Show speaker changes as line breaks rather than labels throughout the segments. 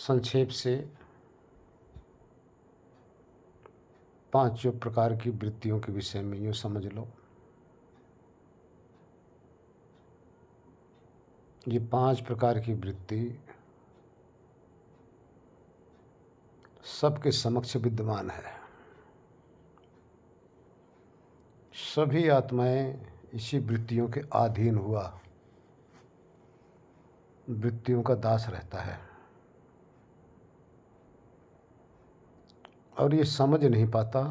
संक्षेप से 5 प्रकार की वृत्तियों के विषय में यूँ समझ लो। ये 5 प्रकार की वृत्ति सबके समक्ष विद्यमान है। सभी आत्माएं इसी वृत्तियों के अधीन हुआ वृत्तियों का दास रहता है और ये समझ नहीं पाता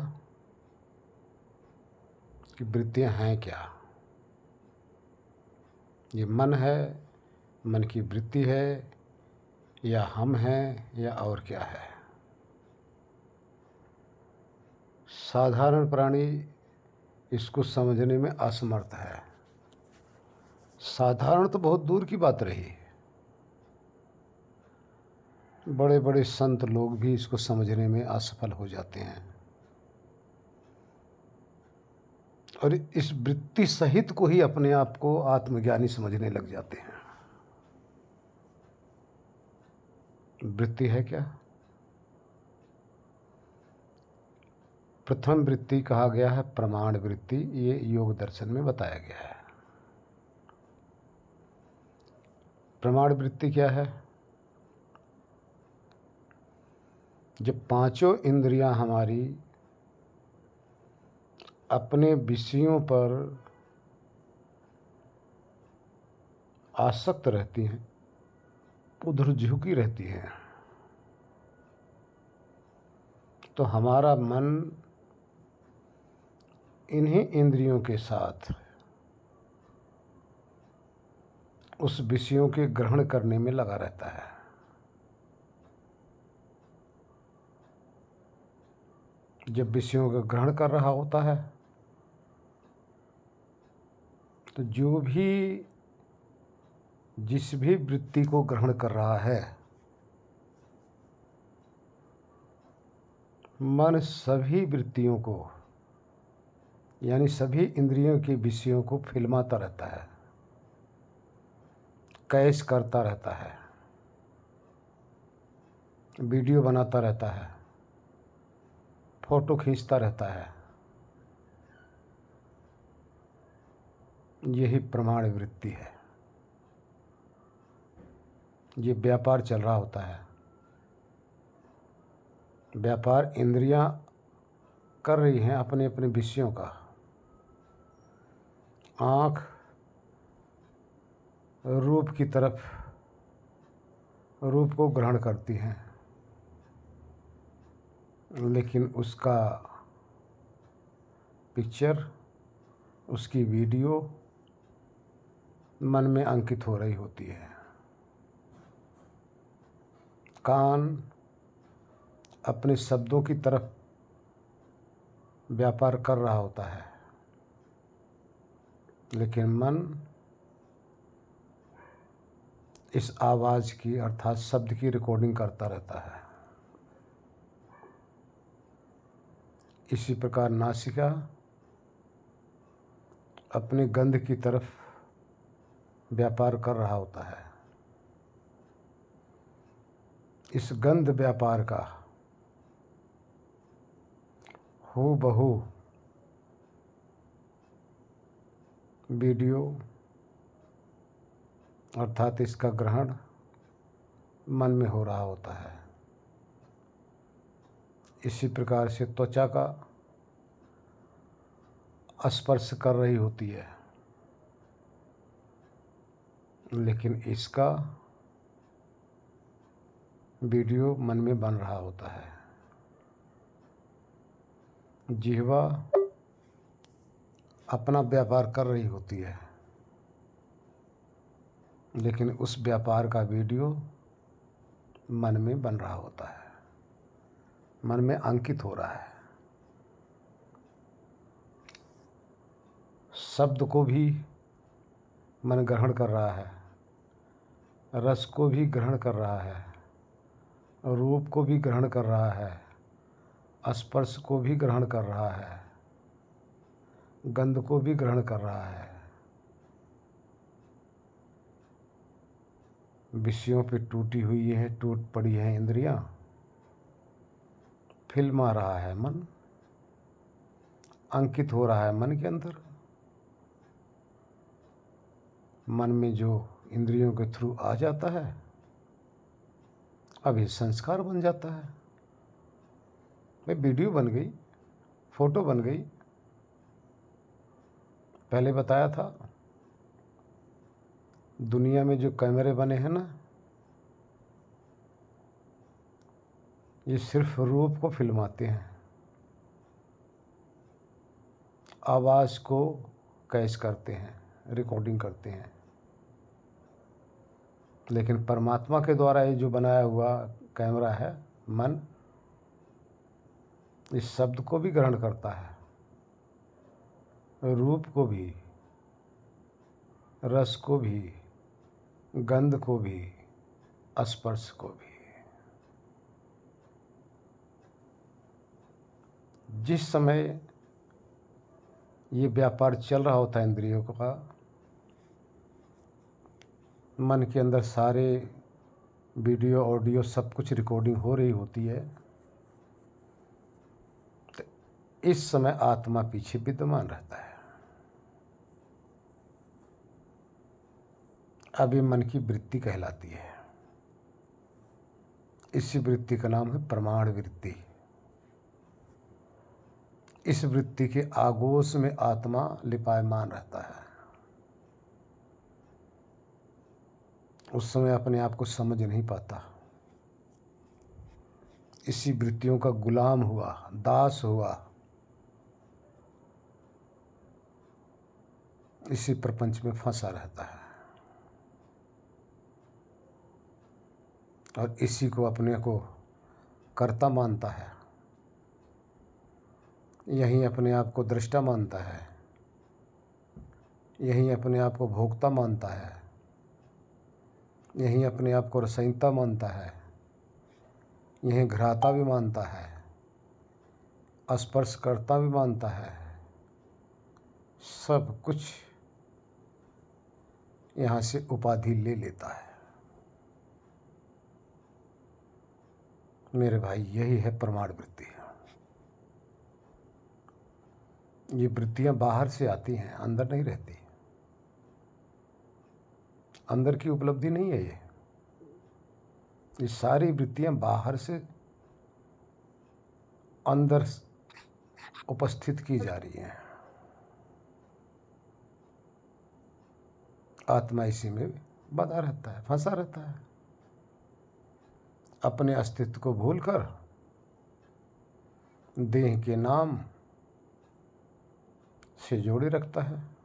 कि वृत्तियां हैं क्या। ये मन है, मन की वृत्ति है, या हम हैं, या और क्या है। साधारण प्राणी इसको समझने में असमर्थ है। साधारण तो बहुत दूर की बात रही, बड़े बड़े संत लोग भी इसको समझने में असफल हो जाते हैं और इस वृत्ति सहित को ही अपने आप को आत्मज्ञानी समझने लग जाते हैं। वृत्ति है क्या? प्रथम वृत्ति कहा गया है प्रमाण वृत्ति। ये योग दर्शन में बताया गया है। प्रमाण वृत्ति क्या है? जब 5 इंद्रियां हमारी अपने विषयों पर आसक्त रहती हैं, उधर झुकी रहती हैं, तो हमारा मन इन्हीं इंद्रियों के साथ उस विषयों के ग्रहण करने में लगा रहता है। जब विषयों का ग्रहण कर रहा होता है तो जो भी जिस भी वृत्ति को ग्रहण कर रहा है, मन सभी वृत्तियों को यानी सभी इंद्रियों के विषयों को फिल्माता रहता है, कैच करता रहता है, वीडियो बनाता रहता है, फोटो खींचता रहता है। यही प्रमाण वृत्ति है। ये व्यापार चल रहा होता है। व्यापार इंद्रियां कर रही हैं अपने अपने विषयों का। आँख रूप की तरफ रूप को ग्रहण करती हैं, लेकिन उसका पिक्चर, उसकी वीडियो मन में अंकित हो रही होती है। कान अपने शब्दों की तरफ व्यापार कर रहा होता है, लेकिन मन इस आवाज़ की अर्थात शब्द की रिकॉर्डिंग करता रहता है। इसी प्रकार नासिका अपने गंध की तरफ व्यापार कर रहा होता है। इस गंध व्यापार का हूबहू वीडियो अर्थात इसका ग्रहण मन में हो रहा होता है। इसी प्रकार से त्वचा का स्पर्श कर रही होती है, लेकिन इसका वीडियो मन में बन रहा होता है। जिह्वा अपना व्यापार कर रही होती है, लेकिन उस व्यापार का वीडियो मन में बन रहा होता है, मन में अंकित हो रहा है। शब्द को भी मन ग्रहण कर रहा है, रस को भी ग्रहण कर रहा है, रूप को भी ग्रहण कर रहा है, स्पर्श को भी ग्रहण कर रहा है, गंध को भी ग्रहण कर रहा है, विषयों पे टूटी हुई है, टूट पड़ी है इंद्रियां, फिल्मा रहा है मन, अंकित हो रहा है मन के अंदर। मन में जो इंद्रियों के थ्रू आ जाता है, अब ये संस्कार बन जाता है। भाई वीडियो बन गई, फोटो बन गई। पहले बताया था दुनिया में जो कैमरे बने हैं ना, ये सिर्फ रूप को फिल्माते हैं, आवाज़ को कैच करते हैं, रिकॉर्डिंग करते हैं। लेकिन परमात्मा के द्वारा ये जो बनाया हुआ कैमरा है मन, इस शब्द को भी ग्रहण करता है, रूप को भी, रस को भी, गंध को भी, स्पर्श को भी। जिस समय ये व्यापार चल रहा होता है इंद्रियों का, मन के अंदर सारे वीडियो ऑडियो सब कुछ रिकॉर्डिंग हो रही होती है, तो इस समय आत्मा पीछे विद्यमान रहता है। अब ये मन की वृत्ति कहलाती है। इसी वृत्ति का नाम है प्रमाण वृत्ति। इस वृत्ति के आगोश में आत्मा लिपायमान रहता है। उस समय अपने आप को समझ नहीं पाता, इसी वृत्तियों का गुलाम हुआ, दास हुआ, इसी प्रपंच में फंसा रहता है और इसी को अपने को कर्ता मानता है। यहीं अपने आप को दृष्टा मानता है, यहीं अपने आप को भोक्ता मानता है, यहीं अपने आप को रसयिता मानता है, यहीं घ्राता भी मानता है, स्पर्शकर्ता भी मानता है। सब कुछ यहाँ से उपाधि ले लेता है। मेरे भाई, यही है प्रमाण वृत्ति। ये वृत्तियां बाहर से आती हैं, अंदर नहीं रहती। अंदर की उपलब्धि नहीं है ये सारी वृत्तियां बाहर से अंदर उपस्थित की जा रही हैं। आत्मा इसी में बंधा रहता है, फंसा रहता है, अपने अस्तित्व को भूलकर देह के नाम से जोड़े रखता है।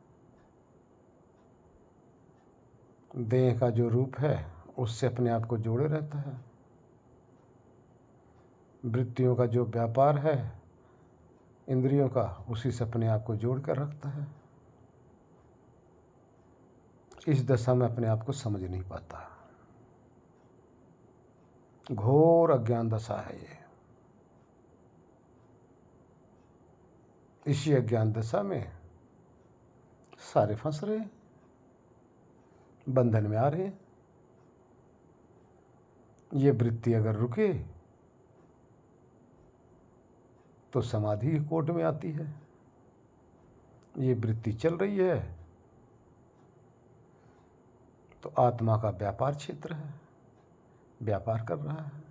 देह का जो रूप है उससे अपने आप को जोड़े रहता है। वृत्तियों का जो व्यापार है इंद्रियों का, उसी से अपने आप को जोड़ कर रखता है। इस दशा में अपने आप को समझ नहीं पाता। घोर अज्ञान दशा है ये। इसी अज्ञान दशा में सारे फंस रहे हैं, बंधन में आ रहे हैं। ये वृत्ति अगर रुके तो समाधि कोट में आती है। ये वृत्ति चल रही है तो आत्मा का व्यापार क्षेत्र है, व्यापार कर रहा है।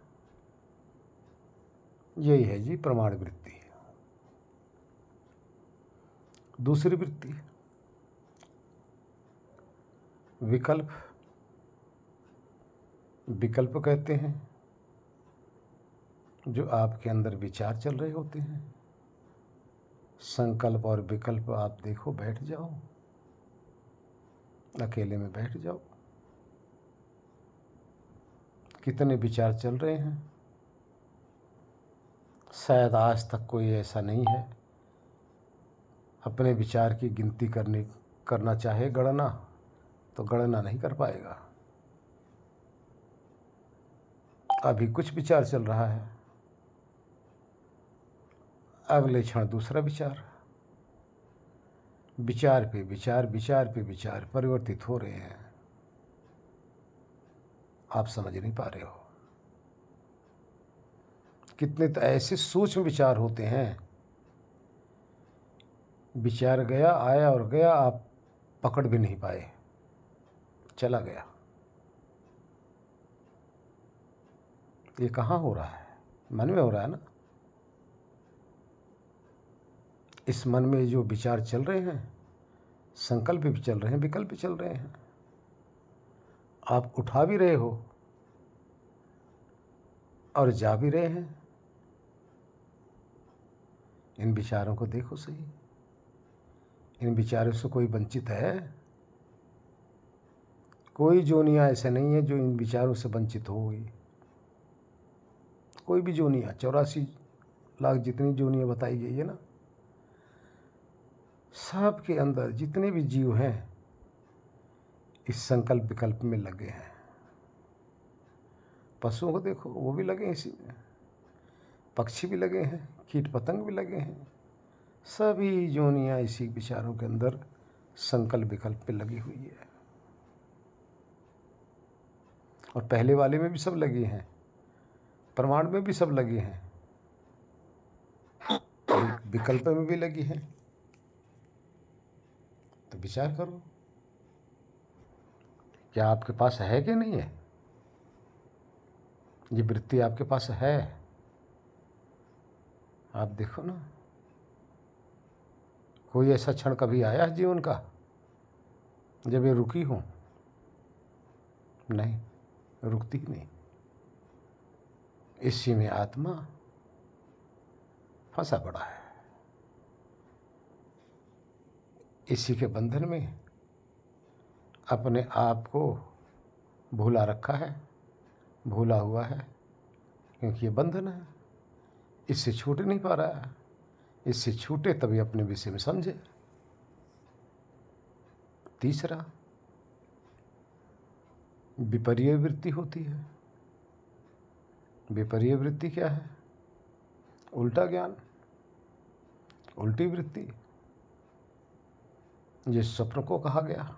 यही है जी प्रमाण वृत्ति। दूसरी वृत्ति विकल्प। विकल्प कहते हैं जो आपके अंदर विचार चल रहे होते हैं। संकल्प और विकल्प आप देखो, बैठ जाओ, अकेले में बैठ जाओ, कितने विचार चल रहे हैं। शायद आज तक कोई ऐसा नहीं है अपने विचार की गिनती करना चाहे, गणना, तो गणना नहीं कर पाएगा। अभी कुछ विचार चल रहा है, अगले क्षण दूसरा विचार। विचार पे विचार, विचार पे विचार परिवर्तित हो रहे हैं। आप समझ नहीं पा रहे हो। कितने तो ऐसे सूक्ष्म विचार होते हैं, विचार गया, आया और गया, आप पकड़ भी नहीं पाए, चला गया। ये कहाँ हो रहा है? मन में हो रहा है ना। इस मन में जो विचार चल रहे हैं, संकल्प भी चल रहे हैं, विकल्प भी चल रहे हैं, आप उठा भी रहे हो और जा भी रहे हैं। इन विचारों को देखो सही। इन विचारों से कोई वंचित है? कोई जोनियाँ ऐसे नहीं है जो इन विचारों से वंचित होगी। कोई भी जोनियाँ, 84 लाख जितनी जोनियाँ बताई गई है ना, सब के अंदर जितने भी जीव हैं इस संकल्प विकल्प में लगे हैं। पशुओं को देखो, वो भी लगे हैं इसी में, पक्षी भी लगे हैं, कीट पतंग भी लगे हैं। सभी जोनियाँ इसी विचारों के अंदर संकल्प विकल्प पे लगी हुई है। और पहले वाले में भी सब लगी हैं, प्रमाण में भी सब लगी हैं, विकल्प में भी लगी हैं। तो विचार करो, क्या आपके पास है कि नहीं है? ये वृत्ति आपके पास है? आप देखो ना, कोई ऐसा क्षण कभी आया है जीवन का जब ये रुकी हो? नहीं, रुकती ही नहीं। इसी में आत्मा फंसा पड़ा है, इसी के बंधन में अपने आप को भूला रखा है, भूला हुआ है, क्योंकि ये बंधन है, इससे छूट नहीं पा रहा है। इससे छूटे तभी अपने विषय में समझे। तीसरा, विपर्य वृत्ति होती है। विपर्य वृत्ति क्या है? उल्टा ज्ञान, उल्टी वृत्ति। जिस स्वप्न को कहा गया,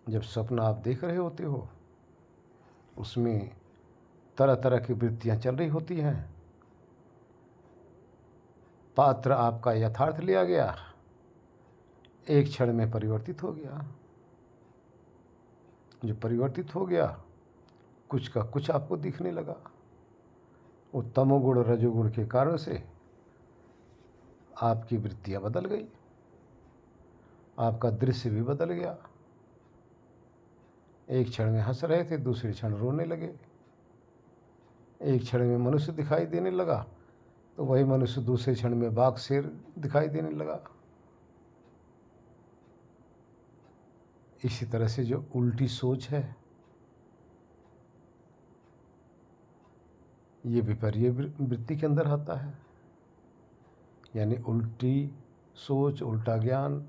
जब स्वप्न आप देख रहे होते हो उसमें तरह तरह की वृत्तियां चल रही होती हैं। पात्र आपका यथार्थ लिया गया, एक क्षण में परिवर्तित हो गया। जो परिवर्तित हो गया, कुछ का कुछ आपको दिखने लगा। वो तमोगुण रजोगुण के कारण से आपकी वृत्तियां बदल गई, आपका दृश्य भी बदल गया। एक क्षण में हंस रहे थे, दूसरे क्षण रोने लगे। एक क्षण में मनुष्य दिखाई देने लगा तो वही मनुष्य दूसरे क्षण में बाघ शेर दिखाई देने लगा। इसी तरह से जो उल्टी सोच है, ये विपर्य वृत्ति के अंदर आता है। यानी उल्टी सोच, उल्टा ज्ञान,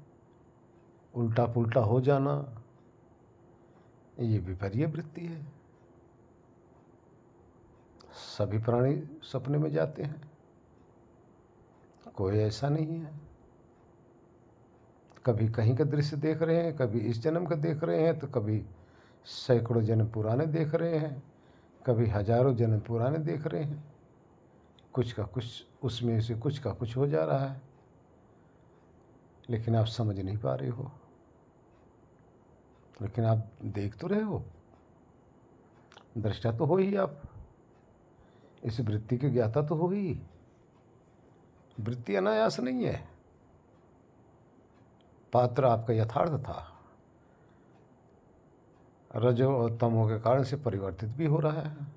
उल्टा पुल्टा हो जाना, ये विपर्य वृत्ति है। सभी प्राणी सपने में जाते हैं, कोई ऐसा नहीं है। कभी कहीं का दृश्य देख रहे हैं, कभी इस जन्म का देख रहे हैं, तो कभी सैकड़ों जन्म पुराने देख रहे हैं, कभी हजारों जन्म पुराने देख रहे हैं। कुछ का कुछ उसमें से कुछ का कुछ हो जा रहा है, लेकिन आप समझ नहीं पा रहे हो। लेकिन आप देख तो रहे हो, दृष्टा तो हो ही, आप इस वृत्ति के ज्ञाता तो हो ही। वृत्ति अनायास नहीं है, पात्र आपका यथार्थ था, रजो और तमो के कारण से परिवर्तित भी हो रहा है।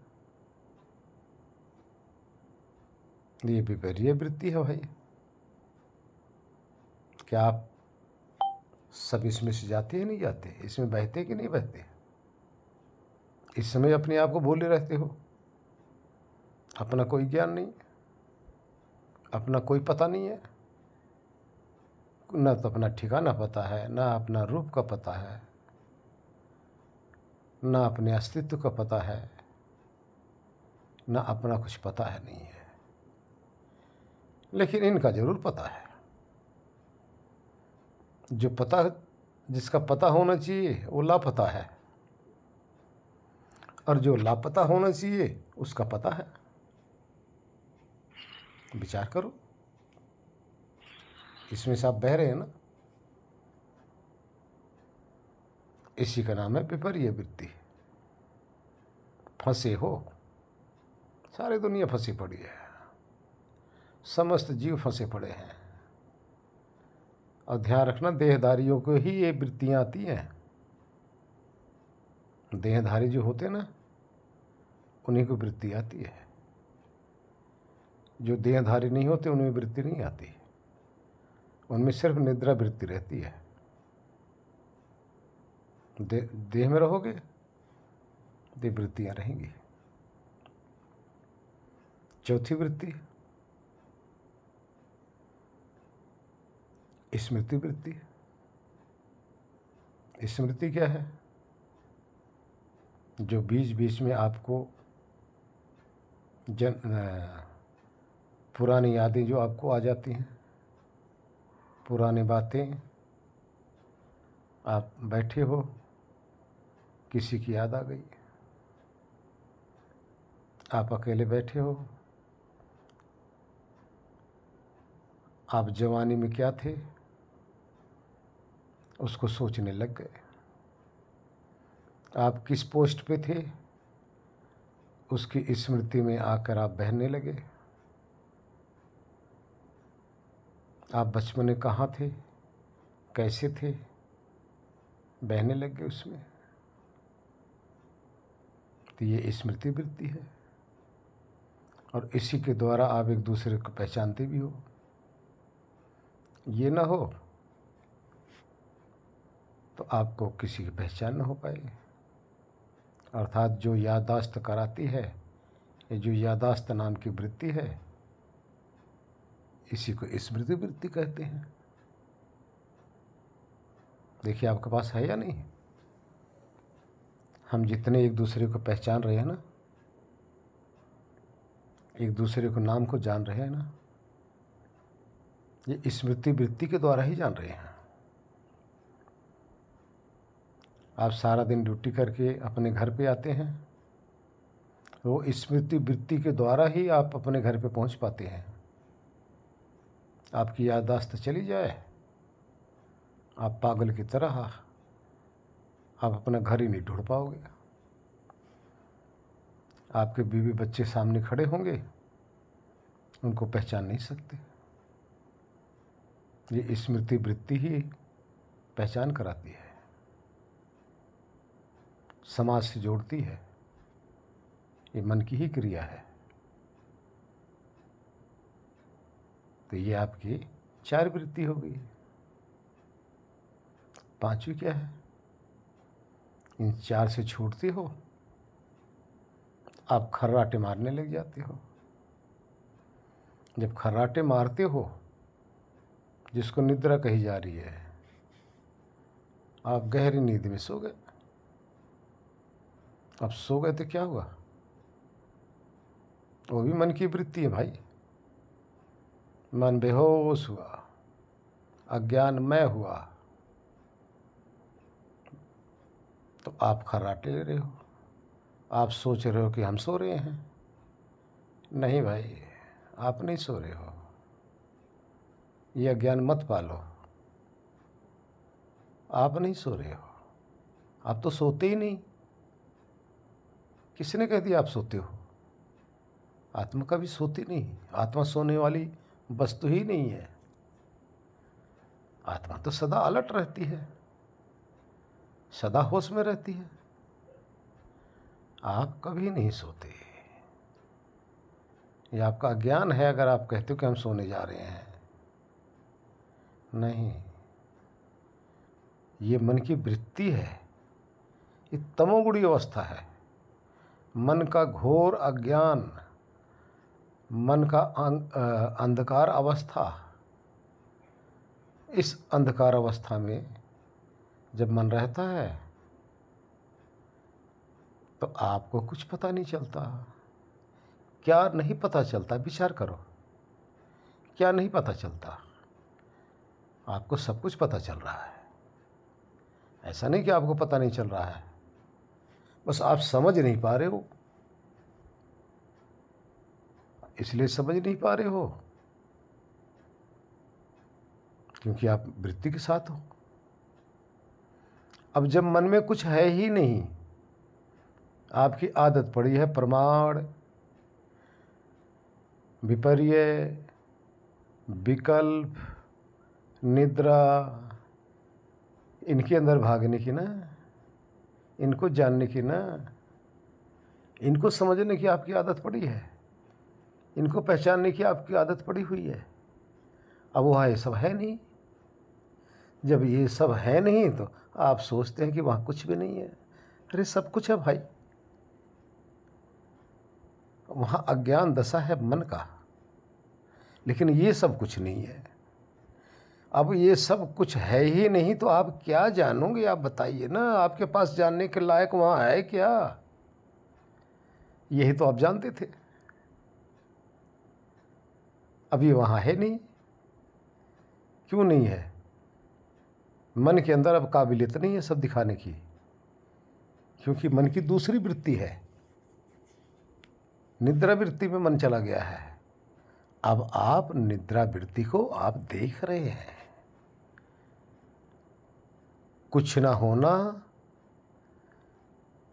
ये विपर्य वृत्ति है भाई। क्या आप सब इसमें से जाते ही नहीं जाते? इसमें बहते कि नहीं बहते? इस समय अपने आप को भूले रहते हो। अपना कोई ज्ञान नहीं, अपना कोई पता नहीं है, ना तो अपना ठिकाना पता है, ना अपना रूप का पता है, ना अपने अस्तित्व का पता है, ना अपना कुछ पता है नहीं है। लेकिन इनका जरूर पता है। जो पता, जिसका पता होना चाहिए वो लापता है। और जो लापता होना चाहिए उसका पता है। विचार करो, इसमें से आप बह रहे हैं ना। इसी का नाम है विपर्य वृत्ति। फंसे हो, सारी दुनिया फंसी पड़ी है, समस्त जीव फंसे पड़े हैं। और ध्यान रखना, देहधारियों को ही ये वृत्तियां आती हैं। देहधारी जो होते हैं ना, उन्हीं को वृत्ति आती है। जो देहधारी नहीं होते उनमें वृत्ति नहीं आती, उनमें सिर्फ निद्रा वृत्ति रहती है। देह में रहोगे तो वृत्तियां रहेंगी। चौथी वृत्ति स्मृति वृत्ति। स्मृति क्या है? जो बीच बीच में आपको पुरानी यादें जो आपको आ जाती हैं, पुरानी बातें। आप बैठे हो, किसी की याद आ गई, आप अकेले बैठे हो, आप जवानी में क्या थे उसको सोचने लग गए। आप किस पोस्ट पे थे उसकी स्मृति में आकर आप बहने लगे। आप बचपन में कहाँ थे, कैसे थे, बहने लग गए उसमें। तो ये स्मृति वृत्ति है। और इसी के द्वारा आप एक दूसरे को पहचानते भी हो। ये ना हो तो आपको किसी की पहचान ना हो पाए। अर्थात जो याददाश्त कराती है, ये जो याददाश्त नाम की वृत्ति है, इसी को स्मृति वृत्ति कहते हैं। देखिए आपके पास है या नहीं। हम जितने एक दूसरे को पहचान रहे हैं ना, एक दूसरे को नाम को जान रहे हैं ना, ये स्मृति वृत्ति के द्वारा ही जान रहे हैं। आप सारा दिन ड्यूटी करके अपने घर पे आते हैं, वो स्मृति वृत्ति के द्वारा ही आप अपने घर पे पहुंच पाते हैं। आपकी याददाश्त चली जाए, आप पागल की तरह आप अपना घर ही नहीं ढूंढ पाओगे। आपके बीवी बच्चे सामने खड़े होंगे, उनको पहचान नहीं सकते। ये स्मृति वृत्ति ही पहचान कराती है, समाज से जोड़ती है। ये मन की ही क्रिया है। तो ये आपकी 4 वृत्ति हो गई। 5वीं क्या है? इन 4 से छूटती हो, आप खर्राटे मारने लग जाते हो। जब खर्राटे मारते हो, जिसको निद्रा कही जा रही है, आप गहरी नींद में सो गए। अब सो गए तो क्या हुआ? वो भी मन की वृत्ति है भाई। मन बेहोश हुआ, अज्ञानमय हुआ, तो आप खर्राटे ले रहे हो। आप सोच रहे हो कि हम सो रहे हैं। नहीं भाई, आप नहीं सो रहे हो। ये अज्ञान मत पालो। आप नहीं सो रहे हो, आप तो सोते ही नहीं। किसने कह दिया आप सोते हो? आत्मा कभी सोती नहीं। आत्मा सोने वाली वस्तु ही नहीं है। आत्मा तो सदा अलर्ट रहती है, सदा होश में रहती है। आप कभी नहीं सोते। ये आपका अज्ञान है अगर आप कहते हो कि हम सोने जा रहे हैं। नहीं, ये मन की वृत्ति है। ये तमोगुणी अवस्था है, मन का घोर अज्ञान, मन का अंधकार अवस्था। इस अंधकार अवस्था में जब मन रहता है तो आपको कुछ पता नहीं चलता। क्या नहीं पता चलता? विचार करो, क्या नहीं पता चलता? आपको सब कुछ पता चल रहा है। ऐसा नहीं कि आपको पता नहीं चल रहा है। बस आप समझ नहीं पा रहे हो, इसलिए समझ नहीं पा रहे हो क्योंकि आप वृत्ति के साथ हो। अब जब मन में कुछ है ही नहीं, आपकी आदत पड़ी है प्रमाण, विपर्य, विकल्प, निद्रा, इनके अंदर भागने की ना, इनको जानने की ना, इनको समझने की आपकी आदत पड़ी है, इनको पहचानने की आपकी आदत पड़ी हुई है। अब वहाँ ये सब है नहीं। जब ये सब है नहीं तो आप सोचते हैं कि वहाँ कुछ भी नहीं है। अरे सब कुछ है भाई। वहाँ अज्ञान दशा है मन का, लेकिन ये सब कुछ नहीं है। अब ये सब कुछ है ही नहीं तो आप क्या जानोगे? आप बताइए ना, आपके पास जानने के लायक वहाँ है क्या? यही तो आप जानते थे। अब ये वहाँ है नहीं। क्यों नहीं है? मन के अंदर अब काबिलियत नहीं है सब दिखाने की, क्योंकि मन की दूसरी वृत्ति है, निद्रा वृत्ति में मन चला गया है। अब आप निद्रा वृत्ति को आप देख रहे हैं। कुछ ना होना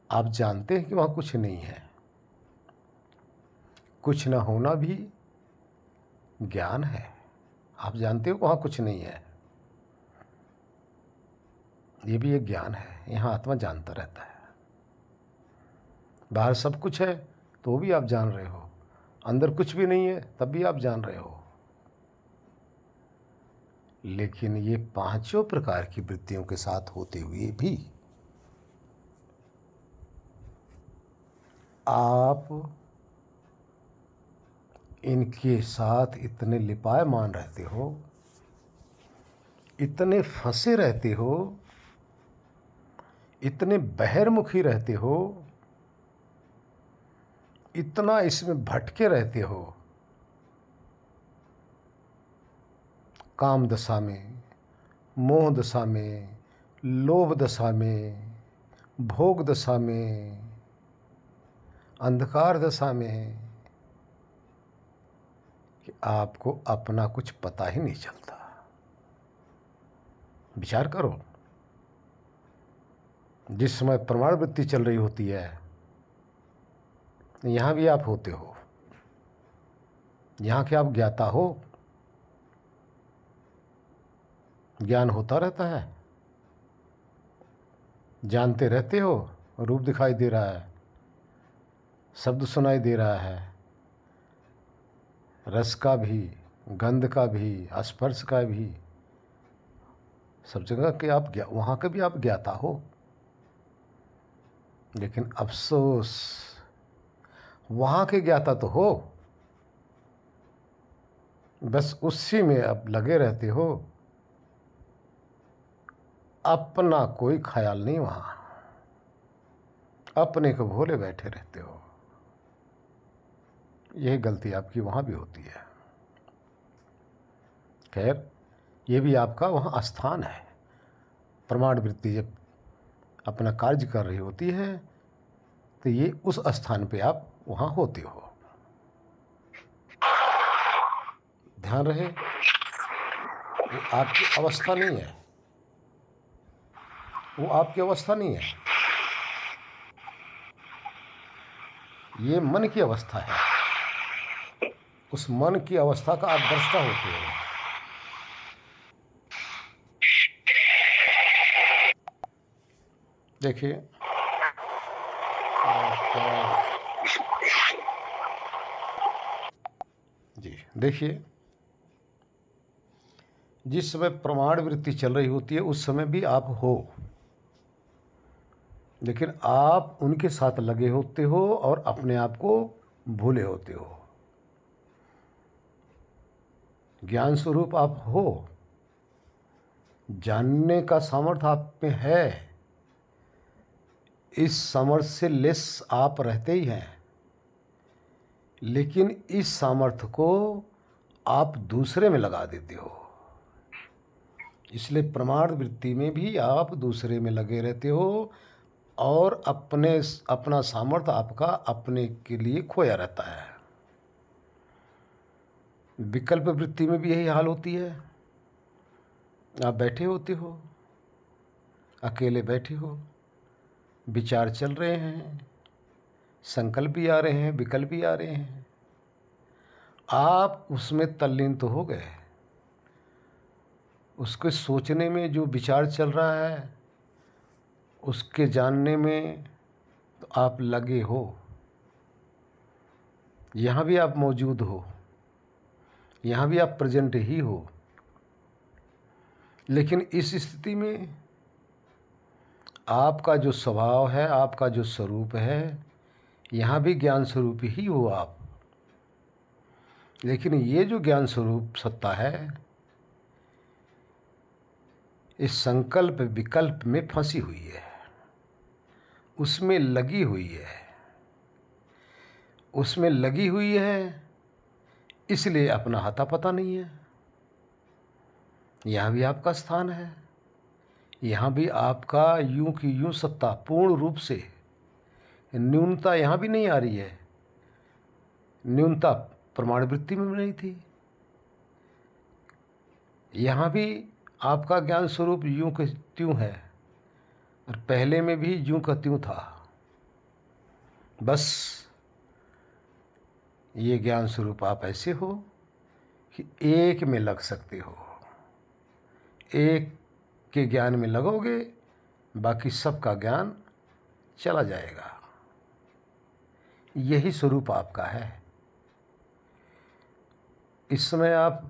आप जानते हैं कि वहाँ कुछ नहीं है। कुछ ना होना भी ज्ञान है। आप जानते हो वहाँ कुछ नहीं है, ये भी एक ज्ञान है। यहाँ आत्मा जानता रहता है। बाहर सब कुछ है तो भी आप जान रहे हो, अंदर कुछ भी नहीं है तब भी आप जान रहे हो। लेकिन ये पांचों प्रकार की वृत्तियों के साथ होते हुए भी आप इनके साथ इतने लिपायमान रहते हो, इतने फंसे रहते हो, इतने बहिर्मुखी रहते हो, इतना इसमें भटके रहते हो। काम दशा में, मोह दशा में, लोभ दशा में, भोग दशा में, अंधकार दशा में, कि आपको अपना कुछ पता ही नहीं चलता। विचार करो, जिस समय प्रमाण वृत्ति चल रही होती है, यहाँ भी आप होते हो, यहाँ के आप ज्ञाता हो, ज्ञान होता रहता है, जानते रहते हो, रूप दिखाई दे रहा है, शब्द सुनाई दे रहा है, रस का भी, गंध का भी, स्पर्श का भी, सब जगह के आप वहाँ के भी आप ज्ञाता हो। लेकिन अफसोस, वहाँ के ज्ञाता तो हो, बस उसी में अब लगे रहते हो, अपना कोई ख्याल नहीं, वहाँ अपने को भोले बैठे रहते हो। यही गलती आपकी वहाँ भी होती है। खैर, ये भी आपका वहाँ स्थान है। प्रमाण वृत्ति जब अपना कार्य कर रही होती है तो ये उस स्थान पे आप वहाँ होते हो। ध्यान रहे, वो आपकी अवस्था नहीं है, वो आपकी अवस्था नहीं है, ये मन की अवस्था है। उस मन की अवस्था का आप दृष्टा होते हो। देखिए, जी देखिए, जिस समय प्रमाण वृत्ति चल रही होती है उस समय भी आप हो, लेकिन आप उनके साथ लगे होते हो और अपने आप को भूले होते हो। ज्ञान स्वरूप आप हो, जानने का सामर्थ्य आप में है, इस सामर्थ्य से लेस आप रहते ही हैं, लेकिन इस सामर्थ्य को आप दूसरे में लगा देते हो। इसलिए प्रमाण वृत्ति में भी आप दूसरे में लगे रहते हो और अपना सामर्थ्य आपका अपने के लिए खोया रहता है। विकल्प वृत्ति में भी यही हाल होती है। आप बैठे होते हो, अकेले बैठे हो, विचार चल रहे हैं, संकल्प भी आ रहे हैं, विकल्प भी आ रहे हैं, आप उसमें तल्लीन तो हो गए। उसके सोचने में जो विचार चल रहा है, उसके जानने में तो आप लगे हो। यहाँ भी आप मौजूद हो, यहाँ भी आप प्रेजेंट ही हो। लेकिन इस स्थिति में आपका जो स्वभाव है, आपका जो स्वरूप है, यहाँ भी ज्ञान स्वरूप ही हो आप। लेकिन ये जो ज्ञान स्वरूप सत्ता है, इस संकल्प विकल्प में फंसी हुई है, उसमें लगी हुई है। उसमें लगी हुई है, इसलिए अपना हाथा पता नहीं है। यहाँ भी आपका स्थान है, यहाँ भी आपका यूं की यूं सत्ता पूर्ण रूप से, न्यूनता यहाँ भी नहीं आ रही है। न्यूनता प्रमाण वृत्ति में नहीं थी। यहाँ भी आपका ज्ञान स्वरूप यूं का त्यों है, और पहले में भी यूं का त्यों था। बस ये ज्ञान स्वरूप आप ऐसे हो कि एक में लग सकते हो। एक के ज्ञान में लगोगे, बाकी सबका ज्ञान चला जाएगा। यही स्वरूप आपका है। इस समय आप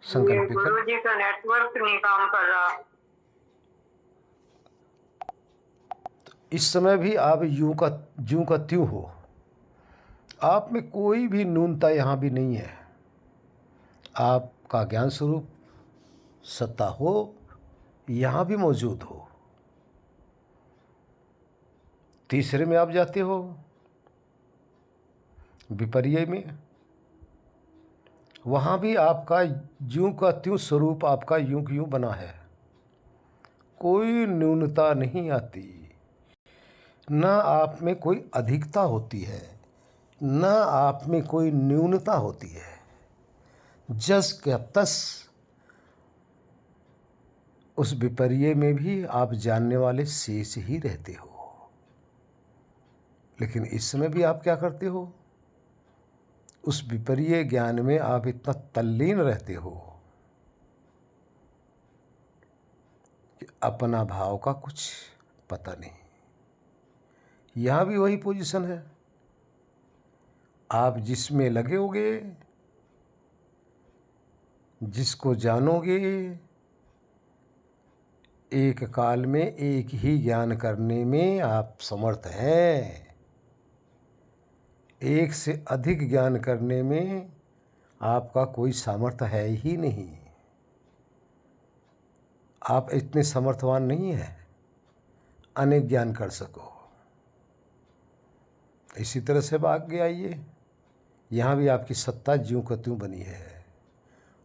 संकल्प
गुरु जी का नेटवर्क नहीं काम कर रहा।
इस समय भी आप यूं का त्यों हो। आप में कोई भी न्यूनता यहाँ भी नहीं है। आपका ज्ञान स्वरूप सत्ता हो, यहाँ भी मौजूद हो। तीसरे में आप जाते हो, विपर्य में। वहाँ भी आपका यूं का त्यों स्वरूप आपका यूं की यूं बना है। कोई न्यूनता नहीं आती, न आप में कोई अधिकता होती है, न आप में कोई न्यूनता होती है। जस का तस उस विपर्य में भी आप जानने वाले शेष ही रहते हो। लेकिन इस समय भी आप क्या करते हो? उस विपर्य ज्ञान में आप इतना तल्लीन रहते हो कि अपना भाव का कुछ पता नहीं। यहाँ भी वही पोजीशन है। आप जिसमें लगे होगे, जिसको जानोगे, एक काल में एक ही ज्ञान करने में आप समर्थ हैं। एक से अधिक ज्ञान करने में आपका कोई सामर्थ्य है ही नहीं। आप इतने समर्थवान नहीं हैं अनेक ज्ञान कर सको। इसी तरह से आगे आइए। यहाँ भी आपकी सत्ता ज्यों का त्यों बनी है।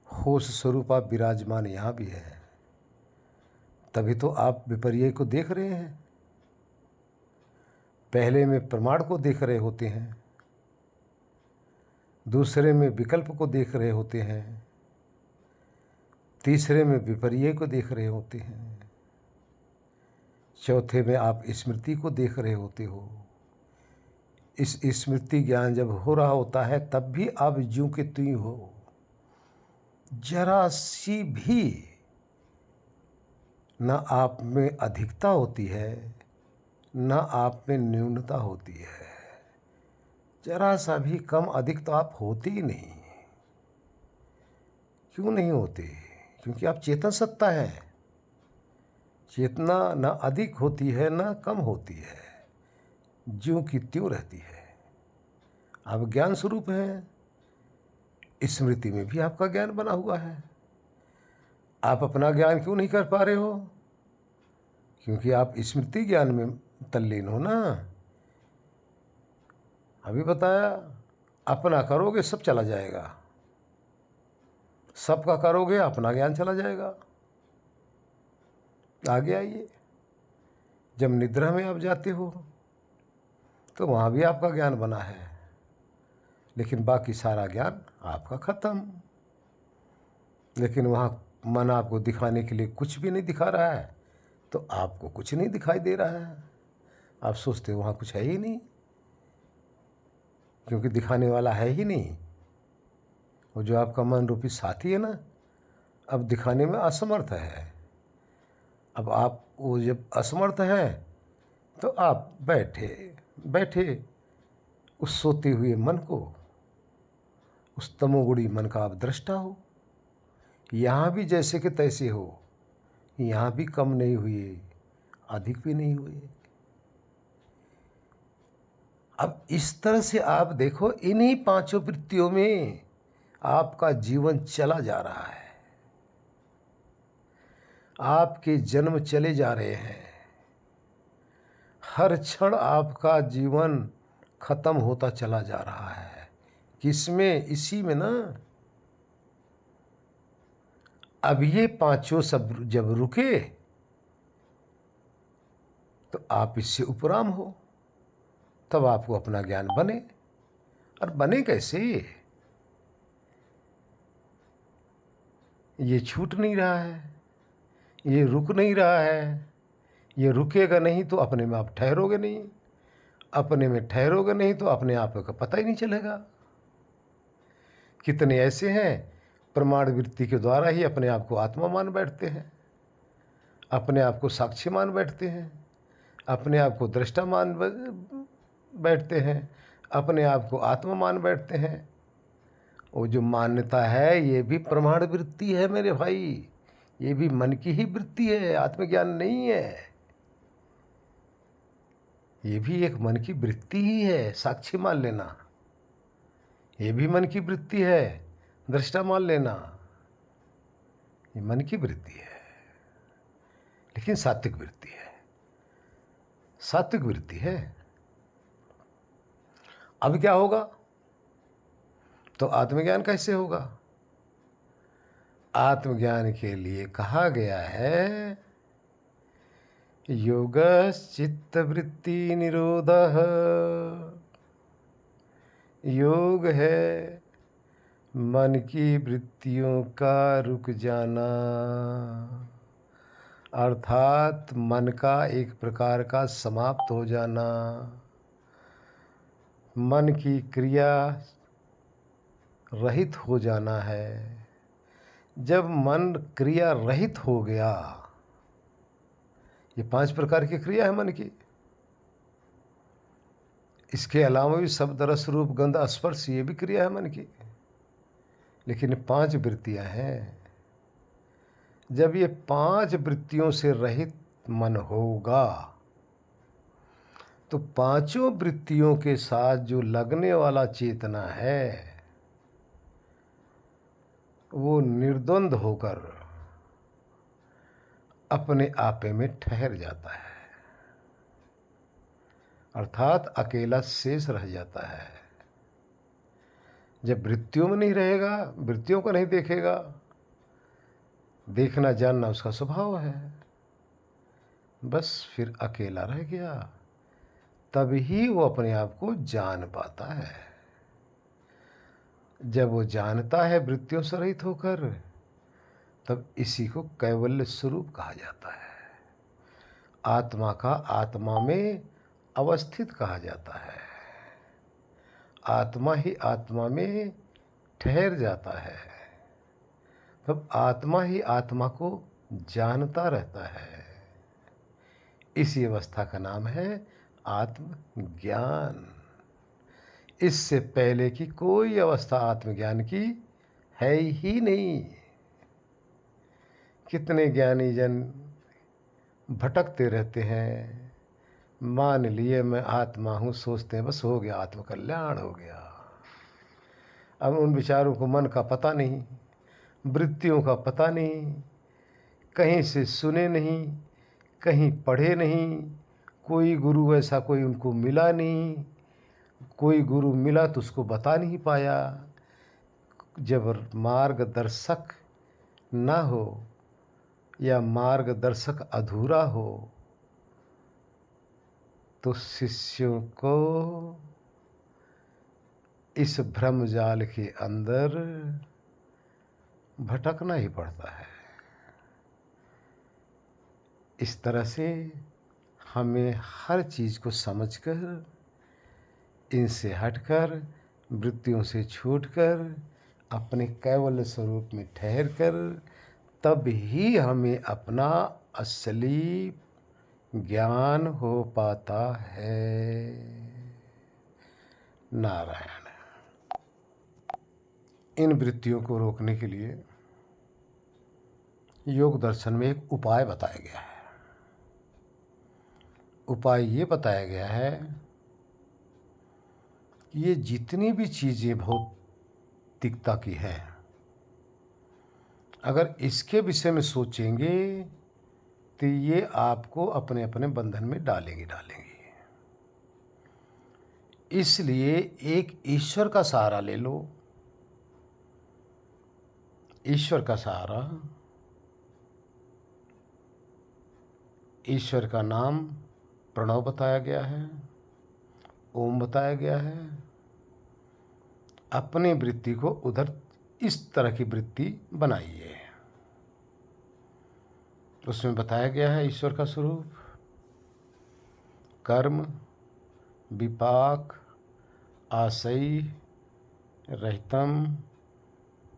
होश स्वरूप आप विराजमान यहाँ भी है। तभी तो आप विपर्य को देख रहे हैं। पहले में प्रमाण को देख रहे होते हैं, दूसरे में विकल्प को देख रहे होते हैं, तीसरे में विपर्य को देख रहे होते हैं, चौथे में आप स्मृति को देख रहे होते हो। इस स्मृति ज्ञान जब हो रहा होता है, तब भी आप ज्यों के त्यों हो। जरा सी भी न आप में अधिकता होती है, न आप में न्यूनता होती है। जरा सा भी कम अधिक तो आप होते ही नहीं। क्यों नहीं होते? क्योंकि आप चेतन सत्ता है। चेतना न अधिक होती है, न कम होती है, ज्यों की त्यों रहती है। आप ज्ञान स्वरूप हैं। स्मृति में भी आपका ज्ञान बना हुआ है। आप अपना ज्ञान क्यों नहीं कर पा रहे हो? क्योंकि आप स्मृति ज्ञान में तल्लीन हो ना। अभी बताया, अपना करोगे सब चला जाएगा, सबका करोगे अपना ज्ञान चला जाएगा। आगे आइए। जब निद्रा में आप जाते हो तो वहाँ भी आपका ज्ञान बना है, लेकिन बाकी सारा ज्ञान आपका ख़त्म। लेकिन वहाँ मन आपको दिखाने के लिए कुछ भी नहीं दिखा रहा है, तो आपको कुछ नहीं दिखाई दे रहा है। आप सोचते हो वहाँ कुछ है ही नहीं, क्योंकि दिखाने वाला है ही नहीं। वो जो आपका मन रूपी साथी है ना, अब दिखाने में असमर्थ है। अब आप वो जब असमर्थ हैं तो आप बैठे बैठे उस सोते हुए मन को, उस तमोगुणी मन का आप दृष्टा हो। यहाँ भी जैसे कि तैसे हो, यहाँ भी कम नहीं हुए, अधिक भी नहीं हुए। अब इस तरह से आप देखो, इन्हीं पांचों वृत्तियों में आपका जीवन चला जा रहा है। आपके जन्म चले जा रहे हैं। हर क्षण आपका जीवन खत्म होता चला जा रहा है। किसमें? इसी में ना। अब ये पांचों सब जब रुके तो आप इससे उपराम हो, तब आपको अपना ज्ञान बने। और बने कैसे? ये छूट नहीं रहा है, ये रुक नहीं रहा है। ये रुकेगा नहीं तो अपने में आप ठहरोगे नहीं, अपने में ठहरोगे नहीं तो अपने आप का पता ही नहीं चलेगा। कितने ऐसे हैं प्रमाण वृत्ति के द्वारा ही अपने आप को आत्मा मान बैठते हैं, अपने आप को साक्षी मान बैठते हैं, अपने आप को दृष्टा मान बैठते हैं, अपने आप को आत्मा मान बैठते हैं। वो जो मान्यता है ये भी प्रमाण वृत्ति है मेरे भाई, ये भी मन की ही वृत्ति है, आत्मज्ञान नहीं है। ये भी एक मन की वृत्ति ही है, साक्षी मान लेना। ये भी मन की वृत्ति है, दृष्टा मान लेना। ये मन की वृत्ति है, लेकिन सात्विक वृत्ति है, सात्विक वृत्ति है। अब क्या होगा? तो आत्मज्ञान कैसे होगा? आत्मज्ञान के लिए कहा गया है योगश्चित्तवृत्ति निरोधः। योग है मन की वृत्तियों का रुक जाना, अर्थात मन का एक प्रकार का समाप्त हो जाना, मन की क्रिया रहित हो जाना है। जब मन क्रिया रहित हो गया, ये 5 प्रकार की क्रिया है मन की। इसके अलावा भी शब्द रस रूप गंध स्पर्श, ये भी क्रिया है मन की, लेकिन 5 वृत्तियां हैं। जब ये 5 वृत्तियों से रहित मन होगा तो पांचों वृत्तियों के साथ जो लगने वाला चेतना है वो निर्द्वंद होकर अपने आपे में ठहर जाता है, अर्थात अकेला शेष रह जाता है। जब वृत्तियों में नहीं रहेगा, वृत्तियों को नहीं देखेगा, देखना जानना उसका स्वभाव है, बस फिर अकेला रह गया। तभी वो अपने आप को जान पाता है। जब वो जानता है वृत्तियों से रहित होकर, तब इसी को कैवल्य स्वरूप कहा जाता है। आत्मा का आत्मा में अवस्थित कहा जाता है। आत्मा ही आत्मा में ठहर जाता है, तब आत्मा ही आत्मा को जानता रहता है। इसी अवस्था का नाम है आत्मज्ञान। इससे पहले की कोई अवस्था आत्मज्ञान की है ही नहीं। कितने ज्ञानी जन भटकते रहते हैं, मान लिए मैं आत्मा हूँ, सोचते हैं बस हो गया, आत्मकल्याण हो गया। अब उन विचारों को मन का पता नहीं, वृत्तियों का पता नहीं, कहीं से सुने नहीं, कहीं पढ़े नहीं, कोई गुरु ऐसा कोई उनको मिला नहीं, कोई गुरु मिला तो उसको बता नहीं पाया। जब मार्गदर्शक ना हो या मार्गदर्शक अधूरा हो तो शिष्यों को इस भ्रम जाल के अंदर भटकना ही पड़ता है। इस तरह से हमें हर चीज़ को समझकर, इनसे हटकर, वृत्तियों से छूटकर, अपने कैवल्य स्वरूप में ठहरकर, तब ही हमें अपना असली ज्ञान हो पाता है। नारायण। इन वृत्तियों को रोकने के लिए योग दर्शन में एक उपाय बताया गया है। उपाय ये बताया गया है कि ये जितनी भी चीज़ें भौतिकता की हैं, अगर इसके विषय में सोचेंगे तो ये आपको अपने अपने बंधन में डालेंगे। इसलिए एक ईश्वर का सहारा ले लो। ईश्वर का सहारा, ईश्वर का नाम प्रणव बताया गया है, ओम बताया गया है। अपने वृत्ति को उधर इस तरह की वृत्ति बनाइए। उसमें बताया गया है ईश्वर का स्वरूप, कर्म, विपाक, आशय रहितम,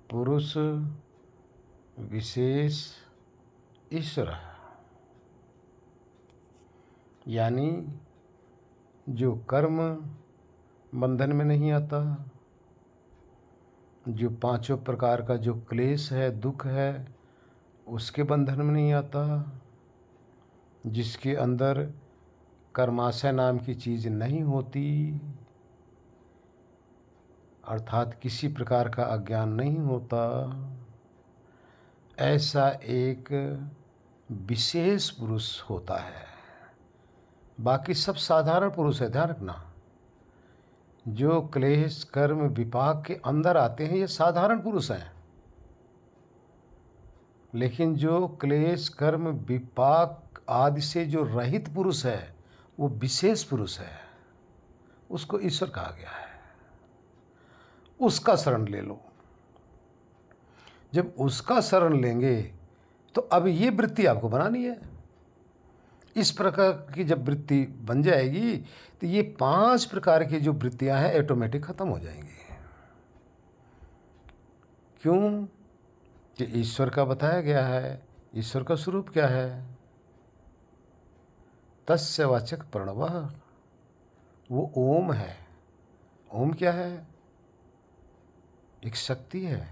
पुरुष, विशेष, ईश्वर। यानी जो कर्म बंधन में नहीं आता, जो पांचों प्रकार का जो क्लेश है, दुख है, उसके बंधन में नहीं आता, जिसके अंदर कर्माशय नाम की चीज़ नहीं होती, अर्थात किसी प्रकार का अज्ञान नहीं होता, ऐसा एक विशेष पुरुष होता है। बाकी सब साधारण पुरुष है। ध्यान रखना, जो क्लेश कर्म विपाक के अंदर आते हैं ये साधारण पुरुष हैं, लेकिन जो क्लेश कर्म विपाक आदि से जो रहित पुरुष है वो विशेष पुरुष है। उसको ईश्वर कहा गया है। उसका शरण ले लो। जब उसका शरण लेंगे तो अब ये वृत्ति आपको बनानी है। इस प्रकार की जब वृत्ति बन जाएगी तो ये 5 प्रकार की जो वृत्तियां हैं ऑटोमेटिक खत्म हो जाएंगी। क्यों? कि ईश्वर का बताया गया है। ईश्वर का स्वरूप क्या है? तस्य वाचक प्रणवः, वो ओम है। ओम क्या है? एक शक्ति है।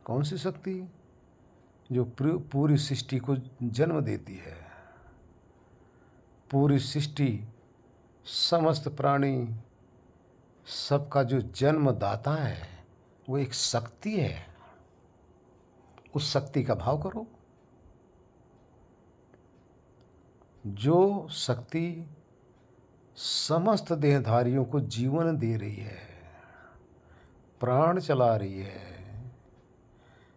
कौन सी शक्ति? जो पूरी सृष्टि को जन्म देती है। पूरी सृष्टि, समस्त प्राणी, सबका जो जन्मदाता है वो एक शक्ति है। उस शक्ति का भाव करो। जो शक्ति समस्त देहधारियों को जीवन दे रही है, प्राण चला रही है,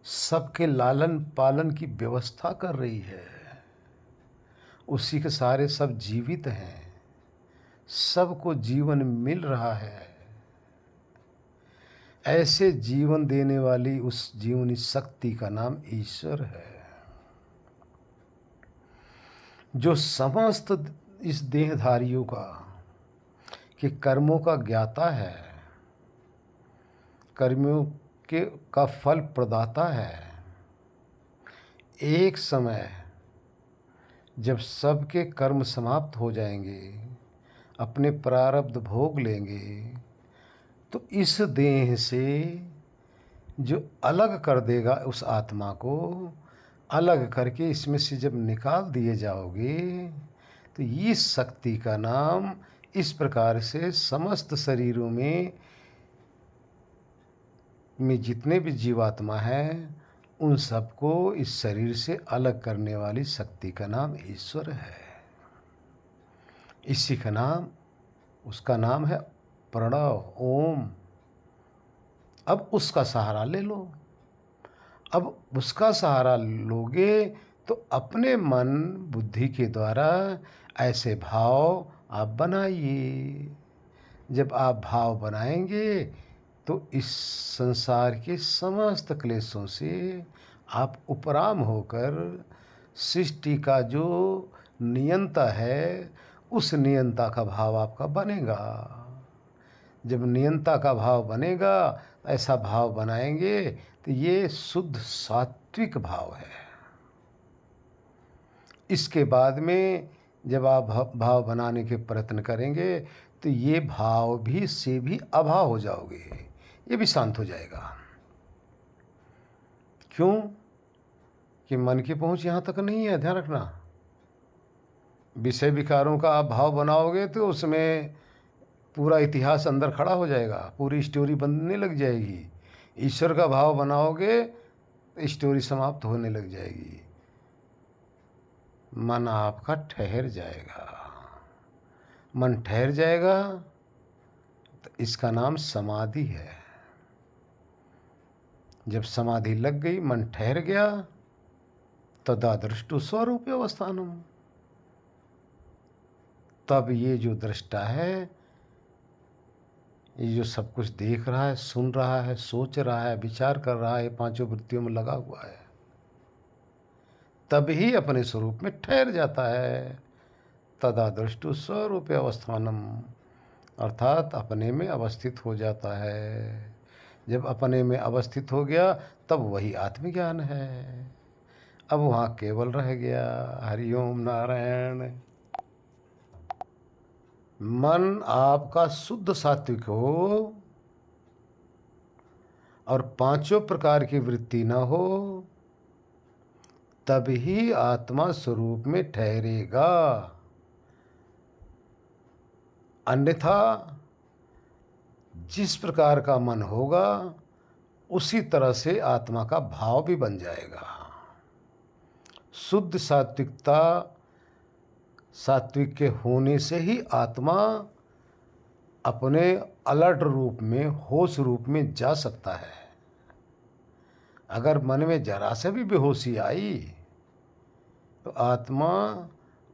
सबके लालन पालन की व्यवस्था कर रही है, उसी के सारे सब जीवित हैं, सबको जीवन मिल रहा है, ऐसे जीवन देने वाली उस जीवनी शक्ति का नाम ईश्वर है। जो समस्त इस देहधारियों का कि कर्मों का ज्ञाता है, कर्मियों के का फल प्रदाता है। एक समय जब सबके कर्म समाप्त हो जाएंगे, अपने प्रारब्ध भोग लेंगे, तो इस देह से जो अलग कर देगा, उस आत्मा को अलग करके इसमें से जब निकाल दिए जाओगे, तो इस शक्ति का नाम इस प्रकार से समस्त शरीरों में जितने भी जीवात्मा हैं उन सबको इस शरीर से अलग करने वाली शक्ति का नाम ईश्वर है। इसी का नाम, उसका नाम है प्रणव, ओम। अब उसका सहारा ले लो। अब उसका सहारा लोगे तो अपने मन बुद्धि के द्वारा ऐसे भाव आप बनाइए। जब आप भाव बनाएंगे तो इस संसार के समस्त क्लेशों से आप उपराम होकर सृष्टि का जो नियंता है उस नियंता का भाव आपका बनेगा। जब नियंता का भाव बनेगा, ऐसा भाव बनाएंगे तो ये शुद्ध सात्विक भाव है। इसके बाद में जब आप भाव बनाने के प्रयत्न करेंगे तो ये भाव भी से भी अभाव हो जाओगे, ये भी शांत हो जाएगा। क्यों? कि मन की पहुंच यहाँ तक नहीं है, ध्यान रखना। विषय विकारों का आप भाव बनाओगे तो उसमें पूरा इतिहास अंदर खड़ा हो जाएगा, पूरी स्टोरी बनने लग जाएगी। ईश्वर का भाव बनाओगे तो स्टोरी समाप्त होने लग जाएगी। मन आपका ठहर जाएगा। मन ठहर जाएगा तो इसका नाम समाधि है। जब समाधि लग गई, मन ठहर गया, तदा दृष्टु स्वरूप अवस्थानम। तब ये जो दृष्टा है, ये जो सब कुछ देख रहा है, सुन रहा है, सोच रहा है, विचार कर रहा है, पांचों वृत्तियों में लगा हुआ है, तब ही अपने स्वरूप में ठहर जाता है। तदा दृष्टु स्वरूप अवस्थानम, अर्थात अपने में अवस्थित हो जाता है। जब अपने में अवस्थित हो गया तब वही आत्मज्ञान है। अब वहाँ केवल रह गया हरिओम नारायण। मन आपका शुद्ध सात्विक हो और पांचों प्रकार की वृत्ति न हो, तभी आत्मा स्वरूप में ठहरेगा। अन्यथा जिस प्रकार का मन होगा उसी तरह से आत्मा का भाव भी बन जाएगा। शुद्ध सात्विकता, सात्विक के होने से ही आत्मा अपने अलर्ट रूप में, होश रूप में जा सकता है। अगर मन में जरा से भी बेहोशी आई तो आत्मा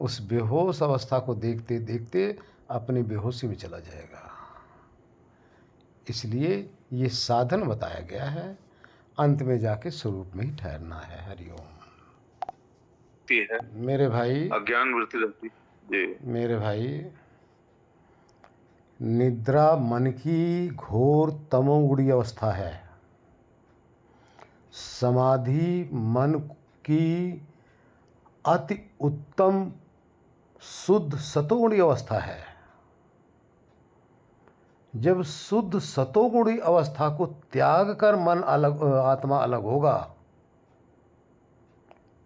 उस बेहोश अवस्था को देखते देखते अपनी बेहोशी में चला जाएगा। इसलिए ये साधन बताया गया है, अंत में जाके स्वरूप में ही ठहरना है। हरिओम।
है
मेरे भाई,
अज्ञान वृत्ति रहती जी।
मेरे भाई, निद्रा मन की घोर तमोगुणी अवस्था है। समाधि मन की अति उत्तम शुद्ध सतोगुणी अवस्था है। जब शुद्ध सतोगुणी अवस्था को त्याग कर मन अलग, आत्मा अलग होगा,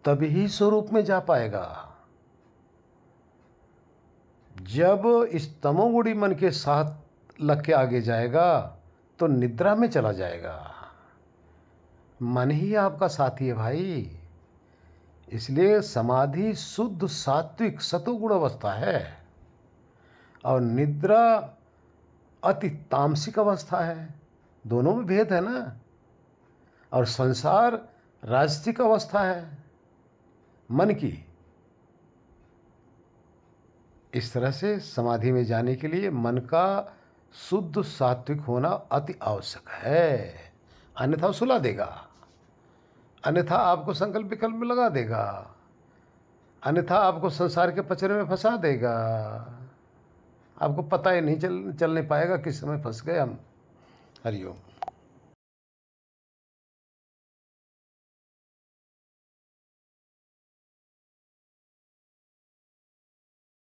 तभी स्वरूप में जा पाएगा। जब इस तमोगुणी मन के साथ लग के आगे जाएगा तो निद्रा में चला जाएगा। मन ही आपका साथी है भाई। इसलिए समाधि शुद्ध सात्विक सतोगुण अवस्था है और निद्रा अति तामसिक अवस्था है। दोनों में भेद है ना। और संसार राजसिक अवस्था है मन की। इस तरह से समाधि में जाने के लिए मन का शुद्ध सात्विक होना अति आवश्यक है, अन्यथा सुला देगा, अन्यथा आपको संकल्प विकल्प में लगा देगा, अन्यथा आपको संसार के पचड़े में फंसा देगा। आपको पता ही नहीं चल नहीं पाएगा किस समय फंस गए हम। हरिओम।